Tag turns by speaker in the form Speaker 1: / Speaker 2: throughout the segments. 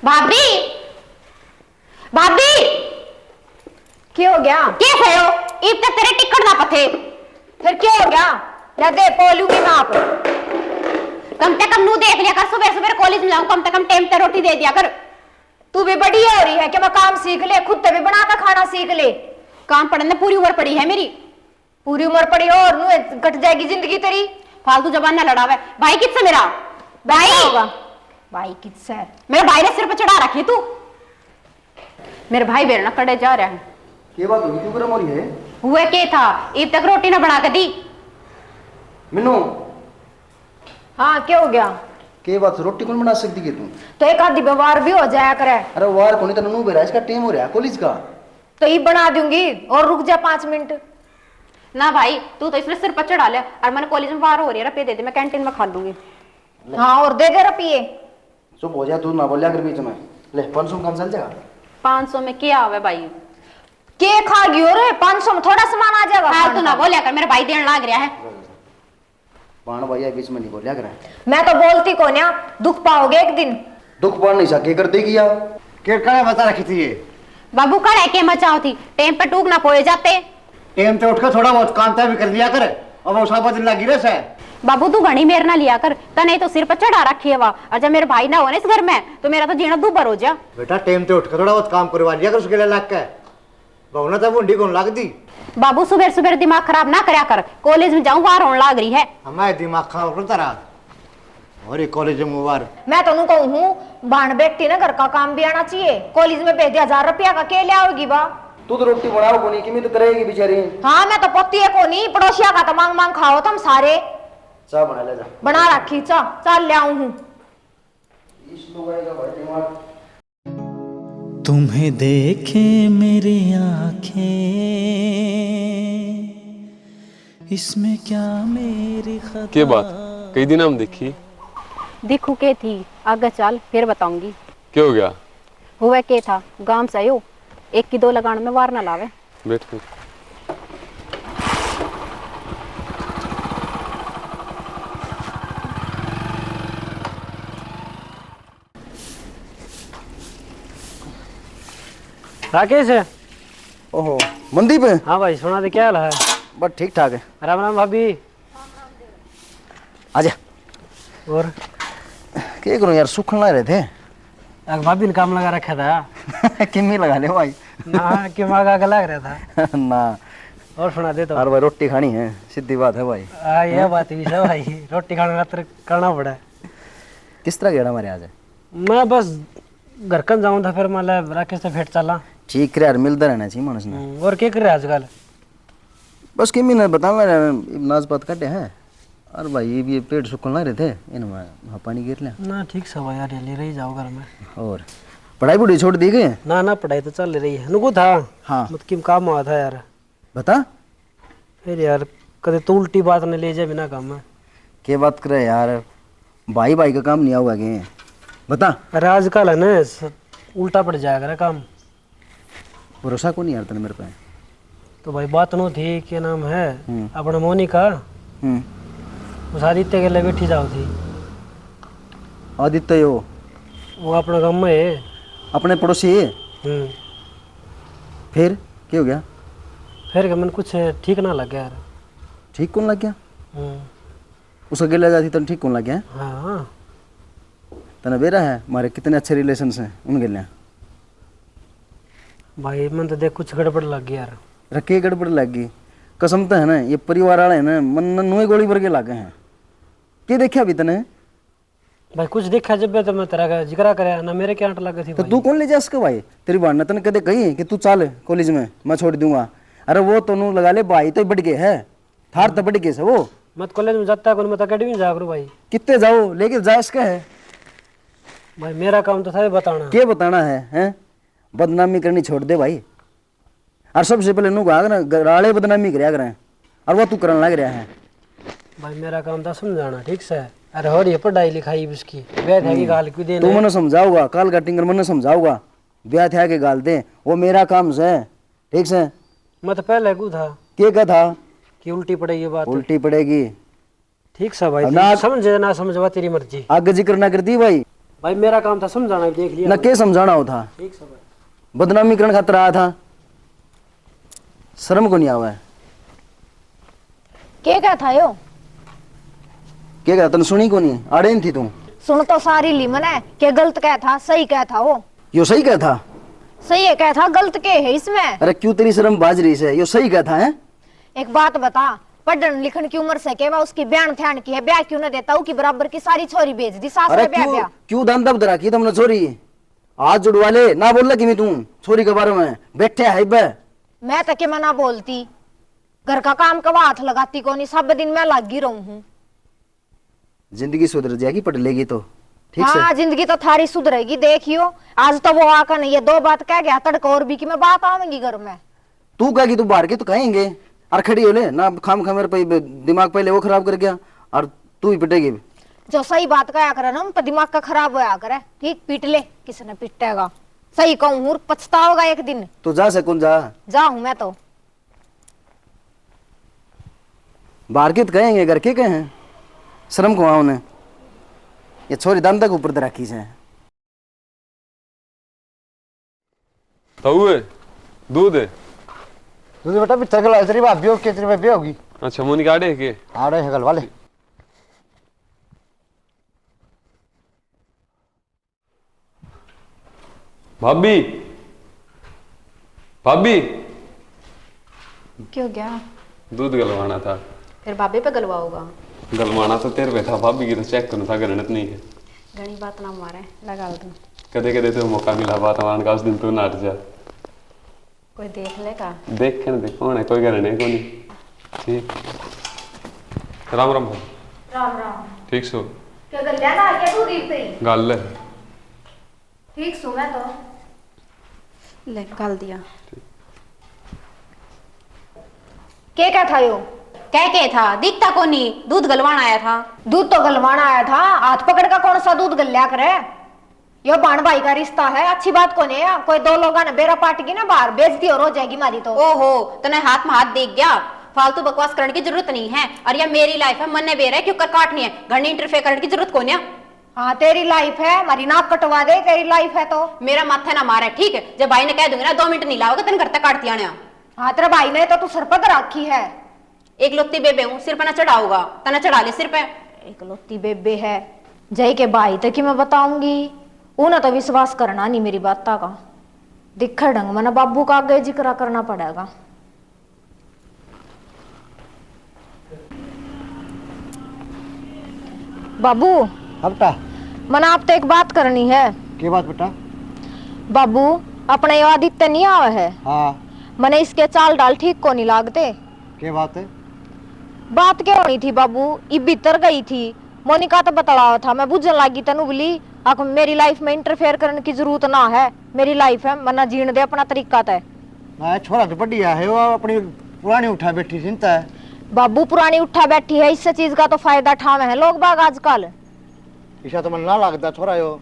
Speaker 1: भाभी भाभी
Speaker 2: क्या हो गया?
Speaker 1: कैसे हो? ईब तक तेरे टिकट ना पथे।
Speaker 2: फिर क्या हो गया? ले दे पोलूंगी मैं आप।
Speaker 1: कम से कम नू देख लिया कर, सुबह सुबह कॉलेज में जाऊं, कम से कम टाइम पे रोटी दे दिया कर।
Speaker 2: तू भी बड़ी हो रही है कि मैं काम सीख ले, खुद से भी बना कर खाना सीख ले।
Speaker 1: काम पढ़ने पूरी उम्र पड़ी है मेरी।
Speaker 2: पूरी उम्र पड़ी हो और नू कट जाएगी जिंदगी तेरी।
Speaker 1: फालतू जबान ना लड़ावे। भाई किससे मेरा भाई
Speaker 2: होगा? भाई किससे?
Speaker 1: मेरे भाई ने सिर पे चढ़ा रखी तू। मेरे भाई बेर ना कड़े जा रहा है।
Speaker 3: ये बात होगी क्यों गरम हो रही है?
Speaker 1: हुए के था ईब तक रोटी ना बना के दी।
Speaker 3: मिन्नू
Speaker 2: हाँ क्या हो गया?
Speaker 3: के बात रोटी कौन बना सकती है तू?
Speaker 2: तो एक आधी व्यवहार भी हो जाया करे।
Speaker 3: अरे वार कोनी तो नू बेरा, इसका टाइम हो रहा है कॉलेज का।
Speaker 2: तो ये बना दूंगी और रुक जा 5 मिनट।
Speaker 1: ना भाई तू तो इसमें सिर पर चढ़ा लिया और मैंने कॉलेज में वार हो रही है, रुपये दे दे, मैं कैंटीन में खा लूंगी।
Speaker 2: हाँ और दे दे रुपये।
Speaker 3: चुप हो जा तू, ना बोलिया कर बीच में। ले 500 में काम चल जाएगा।
Speaker 1: 500 में क्या आवे भाई?
Speaker 2: के खा गई हो रे? 500 में थोड़ा सामान आ जाएगा।
Speaker 1: हाँ तू ना बोलिया कर, मेरा भाई देने लाग रहा है।
Speaker 3: पान भैया बीच में नहीं बोलिया कर।
Speaker 2: मैं तो बोलती को ना, दुख पाओगे एक दिन।
Speaker 3: दुख पान नहीं सके कर देगी यार।
Speaker 4: क्या बता रखी थी ये?
Speaker 1: बाबू कड़ है के मचाओ थी, टाइम पे टूक ना पोए जाते।
Speaker 4: टेम पे उठकर थोड़ा बहुत काम भी कर लिया कर। अब वो साबत लगी रे से।
Speaker 1: बाबू तू घनी मेर ना लिया कर, तने तो सिर पर चढ़ा रखी है वह। और जब मेरे भाई ना हो ना इस घर में तो मेरा तो जीना दूबर हो जा।
Speaker 4: बेटा टेम पे उठकर थोड़ा बहुत काम करवा लिया कर उसके लिए लग के। बहुना तब मुंडी कौन लग दी?
Speaker 1: बाबू सुबह सुबह दिमाग खराब ना करया कर, कॉलेज में जाऊं वार होने लाग रही है।
Speaker 4: हमारे दिमाग खराब करता रहा और ये कॉलेज में वार।
Speaker 2: मैं तो कहूँ हूँ बाण बेटी ना घर का काम भी आना चाहिए। कॉलेज में भेज 1000 रुपया का के ले आओगी बा?
Speaker 3: तू तो रोटी बनाओ कोनी कि मैं तो करेगी बेचारी।
Speaker 2: हाँ मैं तो पत्ती है को नहीं, पड़ोसिया का तो मांग मांग खाओ तुम सारे।
Speaker 3: चाय बना ले जा।
Speaker 2: बना रखी चा, चल ले आऊं हूँ।
Speaker 3: इस लोग आएगा भाई दिमाग।
Speaker 5: तुम्हें देखे मेरी आंखें, इसमें क्या मेरी खता।
Speaker 6: के बात कई दिन हम देखी
Speaker 1: दिखू के थी, आगे चल फिर बताऊंगी।
Speaker 6: क्या हो गया?
Speaker 1: हुआ के था गांव से आयो, 1 की 2 लगान में वार ना लावे।
Speaker 6: बैठ कर।
Speaker 7: राकेश है?
Speaker 3: ओहो मनदीप है?
Speaker 7: हाँ भाई सुना दे, क्या हाल है?
Speaker 3: बस ठीक ठाक है।
Speaker 7: राम राम भाभी।
Speaker 3: आजा।
Speaker 7: और
Speaker 3: क्या करूं यार, सुख ना रहे थे।
Speaker 7: एक भाभी ने काम लगा रखा था।
Speaker 3: किम्मी लगा ले भाई।
Speaker 7: ना कि मांगा के लग रहा था
Speaker 3: ना।
Speaker 7: और सुना दे तो।
Speaker 3: और भाई रोटी खानी है, सीधी बात है भाई।
Speaker 7: ये बात भी है भाई, रोटी खाने का करना पड़ा है।
Speaker 3: किस तरह गेड़ा हमारे आज है?
Speaker 7: मैं बस घर कन जाऊँ था, फिर मतलब राकेश से भेंट चला।
Speaker 3: ठीक है यार, मिलता रहना चाहिए मानस ने।
Speaker 7: और क्या कर रहे आजकल?
Speaker 3: बस किम्मी ने बताना नाज बात काटे हैं। और भाई ये भी पेट सुखल ना रहे थे, इनमें पानी गिर लिया
Speaker 7: ना। ठीक सब यार, ये ले रही जाओ घर में।
Speaker 3: और पढ़ाई बुढ़ाई छोड़ दी गई?
Speaker 7: ना ना पढ़ाई तो चल रही है। नुको था
Speaker 3: हाँ
Speaker 7: मतलब काम हुआ था यार।
Speaker 3: बता।
Speaker 7: फिर यार कदे तो उल्टी बात नहीं ले जाए बिना काम में।
Speaker 3: क्या बात करे यार, भाई भाई का काम नहीं हुआ गए। बता।
Speaker 7: अरे आजकल है ना उल्टा पड़ जाएगा काम।
Speaker 3: भरोसा को नहीं यार तेने मेरे पे।
Speaker 7: तो भाई बात नो थी, क्या नाम है अपना मोनिका, उस आदित्य के लिए बैठी जाओ थी।
Speaker 3: आदित्य यो
Speaker 7: वो अपना गाँव में है।
Speaker 3: अपने पड़ोसी है? फिर क्या हो गया?
Speaker 7: फिर क्या मैंने कुछ ठीक ना लग गया यार।
Speaker 3: ठीक कौन लग गया? उसका गिला जाती तन ठीक कौन लग गया?
Speaker 7: हाँ
Speaker 3: तना बेरा है हमारे कितने अच्छे रिलेशन हैं उन गिले।
Speaker 7: भाई मन तो देख कुछ गड़बड़ लग गया यार।
Speaker 3: रखे गड़बड़ लग गई कसम तो है ना, ये परिवार वाले है ना मन नुए गोली भर के लागे हैं। क्या देखा अभी तने?
Speaker 7: भाई कुछ देखा जब तो मैं तेरा जिक्र करे ना, मेरे क्या आंट लग थी।
Speaker 3: तो तू कौन ले जा इसके भाई? तेरी बात ने तने कदे कही कि तू चल कॉलेज में, मैं छोड़ दूंगा। अरे वो तो नू लगा ले भाई तो बढ़ गए है, थार तो बढ़ गए से वो।
Speaker 7: मत कॉलेज में जाता है, मैं अकेडमी जा करूँ भाई।
Speaker 3: कितने जाओ लेकिन जा इसका है
Speaker 7: भाई, मेरा काम तो था बताना।
Speaker 3: क्या बताना है, हैं? बदनामी करनी छोड़ दे भाई। और सबसे पहले नू कहा ना गराड़े बदनामी कराया करें, और वो तू करने लग रहा है।
Speaker 7: भाई मेरा काम था समझाना, ठीक से। अरे हो रही है पढ़ाई लिखाई उसकी, ब्याह थे की गाल क्यों देना?
Speaker 3: तू मने समझाऊगा, काल कटिंगर मने समझाऊगा, ब्याह थे के गाल दे, वो मेरा काम से, ठीक से।
Speaker 7: मैं तो पहले को था
Speaker 3: क्या था
Speaker 7: कि उल्टी पड़ेगी बात।
Speaker 3: उल्टी पड़ेगी?
Speaker 7: ठीक सा भाई,
Speaker 3: ना
Speaker 7: समझे ना समझवा तेरी मर्जी।
Speaker 3: आगे जिक्र ना करती भाई,
Speaker 7: भाई मेरा काम था समझाना, देख लिया
Speaker 3: ना के समझाना हो था,
Speaker 7: ठीक से भाई।
Speaker 3: बदनामी करने खातिर आया था, शर्म को नहीं आवा है।
Speaker 2: क्या था यो?
Speaker 3: क्या कहता तने सुनी को नहीं, आड़े थी तू?
Speaker 2: सुन तो सारी ली मने, के गलत क्या था सही क्या था वो?
Speaker 3: यो सही क्या था?
Speaker 2: सही है क्या था, गलत क्या है इसमें?
Speaker 3: अरे क्यों तेरी शर्म बाज रही है? यो सही क्या था है?
Speaker 2: एक बात बता, पढ़न लिखन की उम्र से के उसकी बयान ध्यान की है, ब्याह क्यों न देता हूँ कि बराबर की सारी छोरी भेज दी सास
Speaker 3: अरे
Speaker 2: ने ब्याह
Speaker 3: क्यों
Speaker 2: ब्याह।
Speaker 3: क्यों दान दब दरा की तुमने छोरी? हाथ जुड़वा ले ना, बोल कि मैं तू छोरी के बारे में बैठे है बे।
Speaker 2: मैं तो के मना बोलती, घर का काम कब हाथ लगाती को नहीं, सब दिन मैं लगी रहूं हूँ।
Speaker 3: जिंदगी सुधर जाएगी पढ़ लेगी तो ठीक से।
Speaker 2: हाँ जिंदगी तो थारी सुधरेगी, देखियो आज तो वो आकर नहीं है, 2 बात कह गया तड़क और भी कि मैं बात आऊंगी घर में।
Speaker 3: तू कहेगी तू बाहर के तो कहेंगे, और खड़ी हो ले ना, खाम खा मेरे पे दिमाग पहले वो खराब कर गया और तू ही पिटेगी।
Speaker 2: जो सही बात कहा करे ना, उन दिमाग का खराब होया करे, ठीक पीट ले, किसने पीटेगा? सही कहूँ पछताओगा एक दिन।
Speaker 3: तो जा से कौन जा,
Speaker 2: जाऊं मैं तो।
Speaker 3: बाहर के तो कहेंगे, घर के कहे शर्म को उन्हें, ये छोरी दाम तक ऊपर रखी से।
Speaker 6: ताऊ है दूध है?
Speaker 4: दूध बेटा भी तगला है, तेरी भाभी होगी, तेरी भाभी होगी।
Speaker 6: अच्छा मोनिका आड़े है के?
Speaker 4: आ रहे हैं गल वाले।
Speaker 6: भाभी भाभी
Speaker 1: क्यों गया?
Speaker 6: दूध गलवाना था।
Speaker 1: फिर बाबे पे गलवाओगा?
Speaker 6: गलवाना तो तेरे पे था, भाभी की तो चेक करना था, गणित नहीं है।
Speaker 1: घनी बात ना मारे, लगा दूं।
Speaker 6: कदे कदे तो मौका मिला बात मान का, उस दिन तू नाट जा।
Speaker 1: कोई देख लेगा?
Speaker 6: देख के ना देखो ना, कोई गणने को नहीं। ठीक राम राम भाई।
Speaker 2: राम राम।
Speaker 6: ठीक सो?
Speaker 2: क्या कर लिया ना, क्या तू दीप पे?
Speaker 6: गल है
Speaker 2: ठीक सो मैं तो।
Speaker 1: ले गाल दिया।
Speaker 2: क्या था यो?
Speaker 1: क्या था? दिखता को नहीं, दूध गलवाना आया था।
Speaker 2: दूध तो गलवाना आया था, हाथ पकड़ का कौन सा दूध गलिया करे? यो बाण भाई का रिश्ता है, अच्छी बात को नहीं है। कोई 2 लोगों ने बेरा पाटेगी ना, बाहर बेइज्जती और हो जाएगी मारी तो।
Speaker 1: ओहो, तने हाथ में हाथ देख गया, फालतू बकवास करने की जरूरत नहीं है। और ये मेरी लाइफ है, मन ने बेरा है, क्यों कर काटनी है? घर में इंटरफेयर करने की जरूरत कौन है?
Speaker 2: हाँ तेरी लाइफ है, हमारी नाक कटवा दे, तेरी लाइफ है तो।
Speaker 1: मेरा माथा ना मारे, ठीक है? जब भाई ने कह दूंगी ना 2 मिनट नहीं लाओगे, तेन घर तक काटती आने।
Speaker 2: हाँ तेरा भाई ने तो तू सर पर रखी है।
Speaker 1: एक लोत्ती बेबे हूँ, सिर पे ना चढ़ाऊगा, तना चढ़ा ले सिर पे।
Speaker 2: एक लोती बेबे है, जय के भाई तक कि मैं बताऊंगी, उन्हें तो विश्वास करना नहीं मेरी बात का। दिखा ढंग मना बाबू का आगे जिक्र करना पड़ेगा। बाबू
Speaker 4: अब बेटा
Speaker 2: मना आप तो एक बात करनी है।
Speaker 4: क्या बात बेटा?
Speaker 2: बाबू अपने ये आदित्य नहीं आवे है,
Speaker 4: हाँ
Speaker 2: मने इसके चाल डाल ठीक को नहीं लागते।
Speaker 4: क्या बात है?
Speaker 2: बात क्या होनी थी बाबू, ये भीतर गई थी, मोनिका तो बतलावा था, मैं बुझन लागी तनु बोली अब मेरी लाइफ में इंटरफेयर करने की जरूरत ना है, मेरी लाइफ है, मना जीण दे अपना तरीका तय।
Speaker 4: मैं छोरा तो बढ़िया है, वो अपनी पुरानी उठा बैठी चिंता है।
Speaker 2: बाबू पुरानी उठा बैठी है, इससे चीज का तो फायदा ठावे है लोग बाग आजकल।
Speaker 4: ईशा तो मन ना लगता छोरा यो।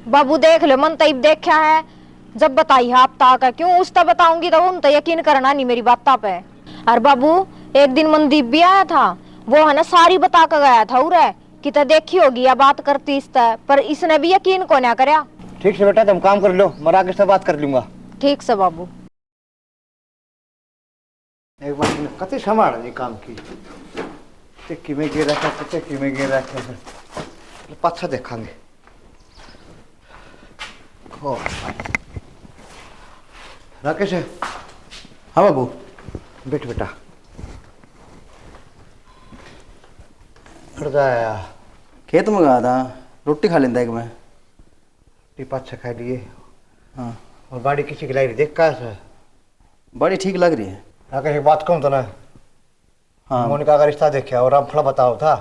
Speaker 2: बाबू देख ले, मन तो देखा है, जब बताई है आप ताक क्यों उस तक बताऊंगी तो उन तो यकीन करना नहीं मेरी बात पे। और बाबू एक दिन मनदीप भी आया था, वो है ना सारी बता कर गया था उरे कि तो देखी होगी या बात करती इस तरह, पर इसने भी यकीन को ना करया।
Speaker 4: ठीक से बेटा तुम काम कर लो, मैं आगे से बात कर लूंगा।
Speaker 2: ठीक से बाबू।
Speaker 4: एक बार मैंने कति संभाल नहीं काम की, टिक्की में गिर रखा तो टिक्की में गिर रखा, पाछा देखेंगे। राकेश है?
Speaker 3: हाँ बाबू।
Speaker 4: बैठ बेटा, खड़ जाया।
Speaker 3: खेत में गया था, रोटी खा लेता एक मैं।
Speaker 4: पाछा खा लिए।
Speaker 3: हाँ
Speaker 4: और बाड़ी किसी की लाई देख का है?
Speaker 3: बड़ी ठीक लग रही है।
Speaker 4: राकेश एक बात कहूँ तो ना,
Speaker 3: हाँ
Speaker 4: मोनिका का रिश्ता देखा और रामफला बताओ था।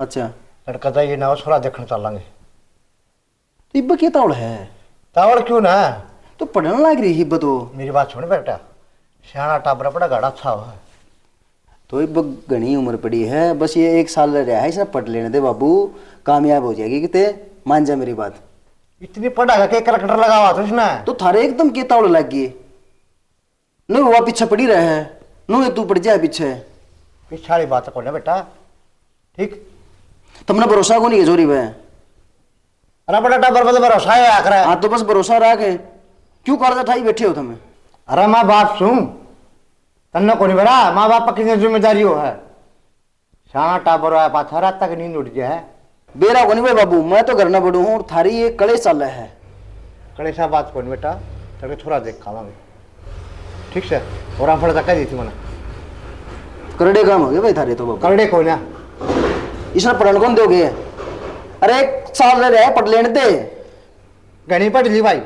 Speaker 3: अच्छा
Speaker 4: लड़का जाइए ना, छोरा देखने चलेंगे।
Speaker 3: तो इब्बा क्या तावड़ है?
Speaker 4: तावड़ क्यों ना,
Speaker 3: तो पढ़ने लग रही है इब्बा तो।
Speaker 4: मेरी बात सुन बेटा, सियाना टाबरा बड़ा गाड़ा अच्छा हुआ।
Speaker 3: तो इब्बा घनी उम्र पड़ी है, बस ये 1 साल रहा है, सब पढ़ लेने दे बाबू, कामयाब हो जाएगी किते, मान जा मेरी बात।
Speaker 4: इतनी पढ़ा के कलेक्टर लगा हुआ था उसने।
Speaker 3: तो थारे एकदम के तावड़ लग गई, नो वो पीछे पड़ी रहे है, नो तू पड़ जाए पीछे।
Speaker 4: पिछाड़ी बात को ना बेटा, ठीक?
Speaker 3: तुमने भरोसा को नहीं है जोरी में?
Speaker 4: अरे बड़ा टाबर बदे भरोसा है आकर
Speaker 3: हाँ तो बस भरोसा रखे क्यों कर्ज उठाई बैठे हो तुम्हें
Speaker 4: अरे माँ बाप सू तन्ने को नहीं बड़ा माँ बाप की कितनी जिम्मेदारी हो है शाना टाबर आया पाछा रात तक नींद उठ गया है
Speaker 3: बेरा को नहीं भाई बाबू मैं तो घर ना बढ़ू हूँ और थारी ये कड़े चल है
Speaker 4: कड़ेसा बात को नहीं बेटा तेरे थोड़ा देख खावांगे ठीक से और हम फड़ा कह दी थी मैंने
Speaker 3: करड़े काम हो गए भाई थारे तो बाबू
Speaker 4: करड़े को ना
Speaker 3: इसने पढ़न कौन दोगे अरे एक साल रह रहा है पढ़ लेने दे
Speaker 4: गणी पढ़ ली भाई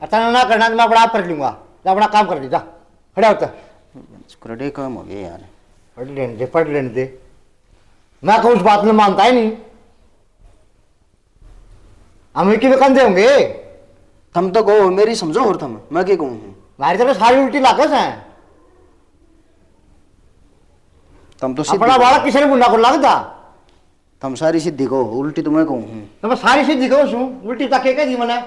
Speaker 4: अचानक ना करना तो मैं अपना आप कर लूंगा जा अपना काम कर ली जा खड़ा होता
Speaker 3: करड़े काम हो गए यार
Speaker 4: पढ़ लेने दे मैं तो उस बात में मानता ही नहीं हम की कम होंगे
Speaker 3: तुम तो कहो मेरी समझो और तुम मैं क्या कहूँ
Speaker 4: हमारी तरफ सारी उल्टी लागत है
Speaker 3: तुम तो
Speaker 4: अपना बालक किसी ने बुढ़ा को लगता
Speaker 3: तुम सारी सिद्धि को उल्टी तो मैं कहूँ
Speaker 4: तो मैं सारी सीधी कहूँ सू उल्टी तक क्या दी मैंने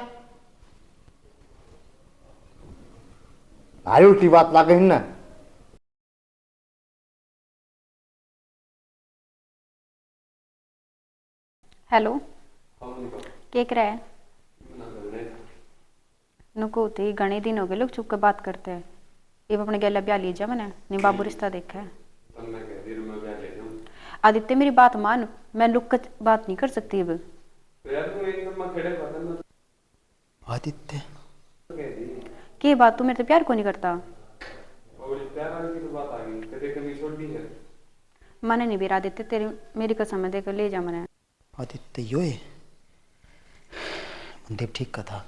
Speaker 4: सारी उल्टी बात लागे ही ना
Speaker 1: हेलो क्या कर रहा है नुको थे घने दिन हो गए लोग चुप कर बात करते हैं ये अपने गैला ब्याह लीजिए मैंने नहीं बाबू रिश्ता देखा है आदित्य मेरी बात मान मैं लुक कर बात नहीं कर सकती अब
Speaker 3: आदित्य
Speaker 1: क्या बात तू मेरे से प्यार को नहीं करता मैंने नहीं बेरा आदित्य तेरी मेरी कसम है देकर ले जा मैंने
Speaker 3: आदित्य यो है मनदीप ठीक का था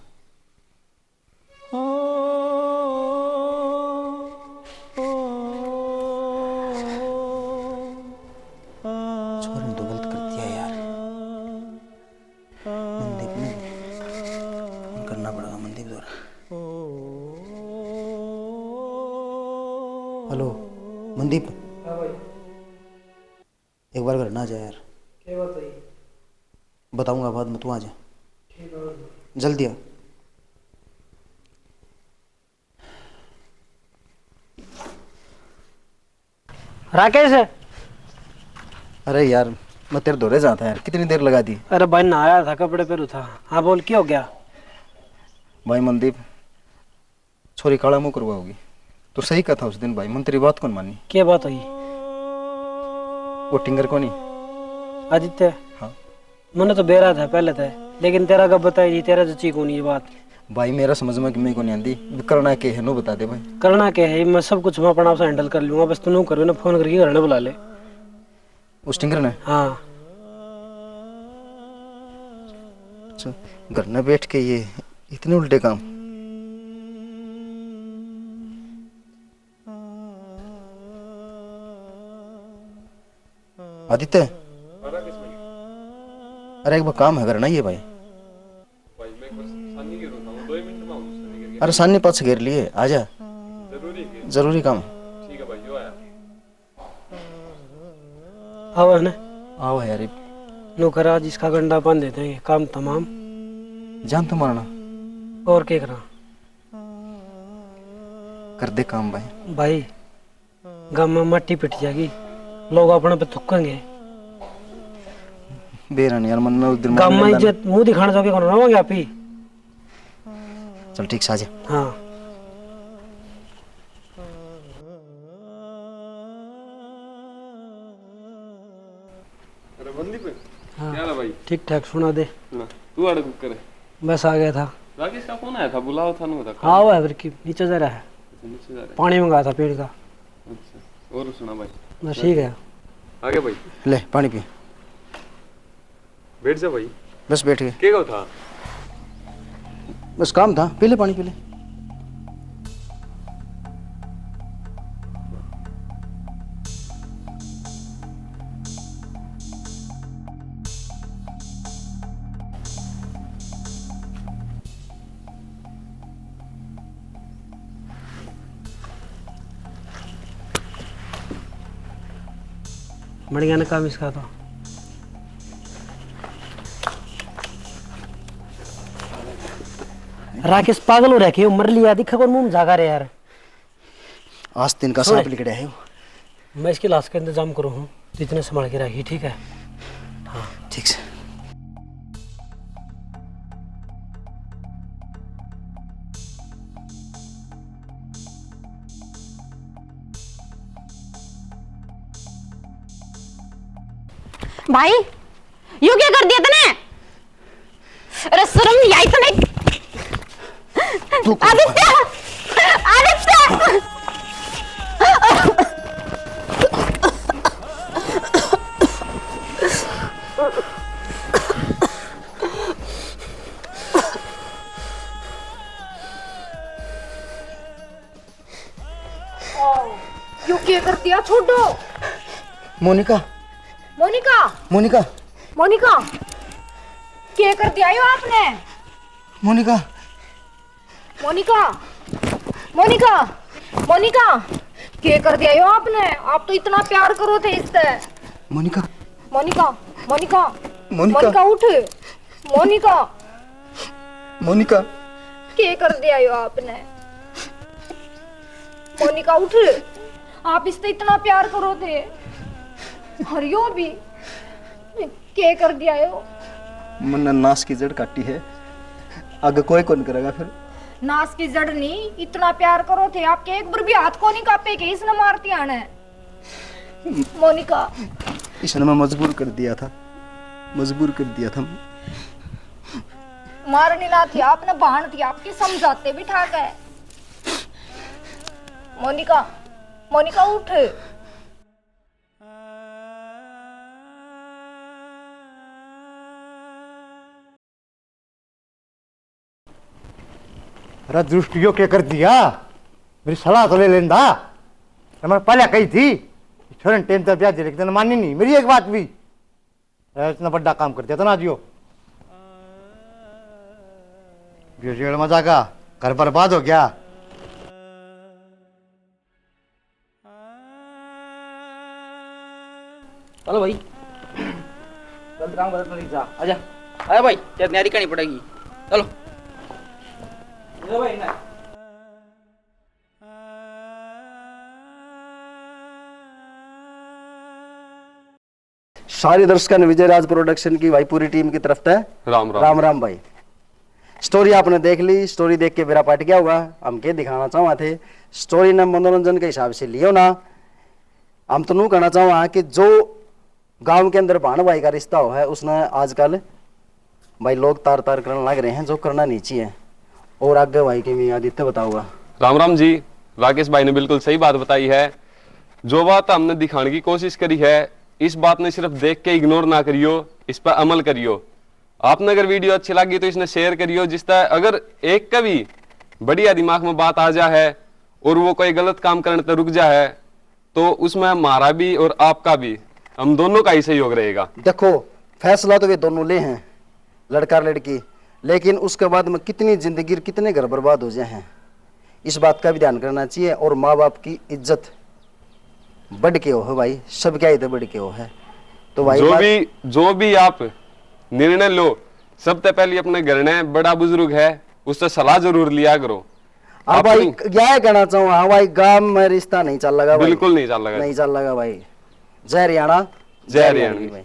Speaker 3: छोरे ने तो गलत कर दिया यार मनदीप ने फोन करना पड़ेगा मनदीप द्वारा हेलो मनदीप एक बार घर ना जा यार
Speaker 7: क्या बात है
Speaker 3: बताऊंगा बाद में तू आ जा जल्दी आ
Speaker 7: राकेश है
Speaker 3: अरे यार मैं तेरे दौरे जाता यार कितनी देर लगा दी
Speaker 7: अरे भाई नहाया था कपड़े पे था हाँ बोल क्या हो गया
Speaker 3: भाई मनदीप छोरी काला मुंह करवाओगी तो सही कहा था उस दिन भाई मन तेरी बात कौन मानी
Speaker 7: क्या बात हुई
Speaker 3: वो टिंगर को नहीं
Speaker 7: आदित्य
Speaker 3: हाँ
Speaker 7: मैंने तो बेरा था पहले था लेकिन तेरा कब बताई नहीं तेरा जची को नहीं ये बात
Speaker 3: भाई मेरा समझ में कि मैं को नहीं आंदी करना के है नो बता दे भाई
Speaker 7: करना क्या है मैं सब कुछ मैं अपना आप से हैंडल कर लूंगा बस तू करो ना फोन करके घर में बुला ले
Speaker 3: उस टिंगर ने
Speaker 7: हाँ
Speaker 3: अच्छा घर में बैठ के ये इतने उल्टे काम आदित्य अरे एक बार काम है करना ये भाई अरे सानी पास घेर लिए आजा जरूरी काम
Speaker 7: आओ है ना
Speaker 3: आओ यार
Speaker 7: नौकर आज इसका गंडा बांध देते हैं काम तमाम
Speaker 3: जान तो मारना
Speaker 7: और क्या करा
Speaker 3: कर दे काम भाई
Speaker 7: भाई गाँव में मट्टी पिट जाएगी लोग अपने पे थुकेंगे
Speaker 3: बेरन यार मन में उस दिन
Speaker 7: गाँव में इज्जत मुंह दिखाने जाओगे कौन रहोगे आप ही
Speaker 3: चल ठीक से आजा
Speaker 7: हाँ
Speaker 6: अरे बंदी पे क्या हाल है भाई
Speaker 7: ठीक ठाक सुना दे
Speaker 6: ना तू आड़े कुक करे
Speaker 7: बस आ गया था
Speaker 6: राकेश का फोन आया था बुलाओ था ना
Speaker 7: हाँ वो है फिर की नीचे जा रहा है
Speaker 6: नीचे जा रहा
Speaker 7: पानी मंगाया था पेड़ का
Speaker 6: है अच्छा और सुना भाई
Speaker 7: बस ठीक है
Speaker 6: आ गया भाई
Speaker 3: ले पानी पी
Speaker 6: बैठ जा भाई
Speaker 3: बस बैठ गए
Speaker 6: क्या था
Speaker 3: बस काम था पी ले पानी पी ले
Speaker 7: बढ़िया ना काम इसका तो राकेश पागल हो रखे मर लिया दिखा कौन मुंह जागा रहे यार
Speaker 3: आज दिन का सांप लिखड़ा है वो
Speaker 7: मैं इसकी लाश का इंतजाम करूँ हूँ जितने संभाल के रखी ठीक है
Speaker 3: ठीक से
Speaker 1: भाई यू क्या कर दिया तूने? अरे शर्म नहीं आई तुम्हें? आदित्य, आदित्य!
Speaker 2: यू क्या कर दिया? छोड़ो।
Speaker 3: मोनिका,
Speaker 2: मोनिका,
Speaker 3: मोनिका,
Speaker 2: मोनिका, क्या कर दिया यो आपने?
Speaker 3: मोनिका,
Speaker 2: मोनिका, मोनिका, मोनिका, क्या कर दिया यो आपने? आप तो इतना प्यार करो थे इससे।
Speaker 3: मोनिका,
Speaker 2: मोनिका, मोनिका,
Speaker 3: मोनिका।
Speaker 2: मोनिका उठ। मोनिका,
Speaker 3: मोनिका,
Speaker 2: क्या कर दिया यो आपने? मोनिका उठ। आप इससे इतना प्यार करो थे और यो भी क्या कर दिया यो?
Speaker 3: मन नाश की जड़ काटी है, आगे कोई कौन करेगा फिर?
Speaker 2: नाश की जड़ नहीं, इतना प्यार करो थे आपके एक बार भी हाथ को नहीं कापे के इसने मारती आने। मोनिका,
Speaker 3: इसने मैं मजबूर कर दिया था, मजबूर कर दिया था।
Speaker 2: मारनी ना थी आपने, बहान थी आपकी, समझाते भी ठाक है। मोनिका, मोनिका उठ।
Speaker 4: अरे दृष्टियो क्या कर दिया? मेरी सलाह तो ले लेंदा। मैं पहले कही थी छोरन टेन तक ब्याह दे, लेकिन मानी नहीं मेरी एक बात भी। इतना बड़ा काम कर दिया था ना जियो, जेल मजा का घर बर्बाद हो गया।
Speaker 8: चलो भाई, गलत काम गलत नहीं जा, आजा आया भाई, तेरी तैयारी करनी पड़ेगी। चलो भाई ना।
Speaker 3: सारे दर्शकों ने विजय राज प्रोडक्शन की भाई पूरी टीम की तरफ से
Speaker 6: राम राम।
Speaker 3: राम राम भाई। स्टोरी आपने देख ली, स्टोरी देख के मेरा पार्ट क्या होगा, हम क्या दिखाना चाहवा थे, स्टोरी ने मनोरंजन के हिसाब से लियो ना। हम तो नहीं कहना चाहवा कि जो गांव के अंदर बहन भाई का रिश्ता हो है उसने आजकल भाई लोग तार तार करने लग रहे हैं, जो करना नहीं चाहिए। और आगे भाई के मैं आदित्य बताऊंगा।
Speaker 6: राम राम जी, राकेश भाई ने बिल्कुल सही बात बताई है। जो बात हमने दिखाने की कोशिश करी है, इस बात ने सिर्फ देख के इग्नोर ना करियो, इस पर अमल करियो। आपने अगर वीडियो अच्छी लगी तो इसने शेयर करियो, जिसका अगर एक का भी बढ़िया दिमाग में बात आ जा है और वो कोई गलत काम करने तो रुक जा है, तो उसमें हमारा भी और आपका भी, हम दोनों का ही सहयोग रहेगा।
Speaker 3: देखो फैसला तो वे दोनों ले हैं, लड़का लड़की, लेकिन उसके बाद में कितनी जिंदगी कितने घर बर्बाद हो जाए हैं, इस बात का भी ध्यान करना चाहिए। और माँ बाप की इज्जत बढ़ के हो भाई, सब क्या इधर बढ़ के हो है। तो भाई
Speaker 6: जो भी आप निर्णय लो, सबसे पहले अपने घर में बड़ा बुजुर्ग है उससे सलाह जरूर लिया करो।
Speaker 3: हाँ भाई, क्या कहना चाहूँ, हाँ भाई गांव में रिश्ता नहीं चल लगा,
Speaker 6: बिल्कुल नहीं चल लगा,
Speaker 3: नहीं चल लगा भाई। जय हरियाणा,
Speaker 6: जय हरियाणा।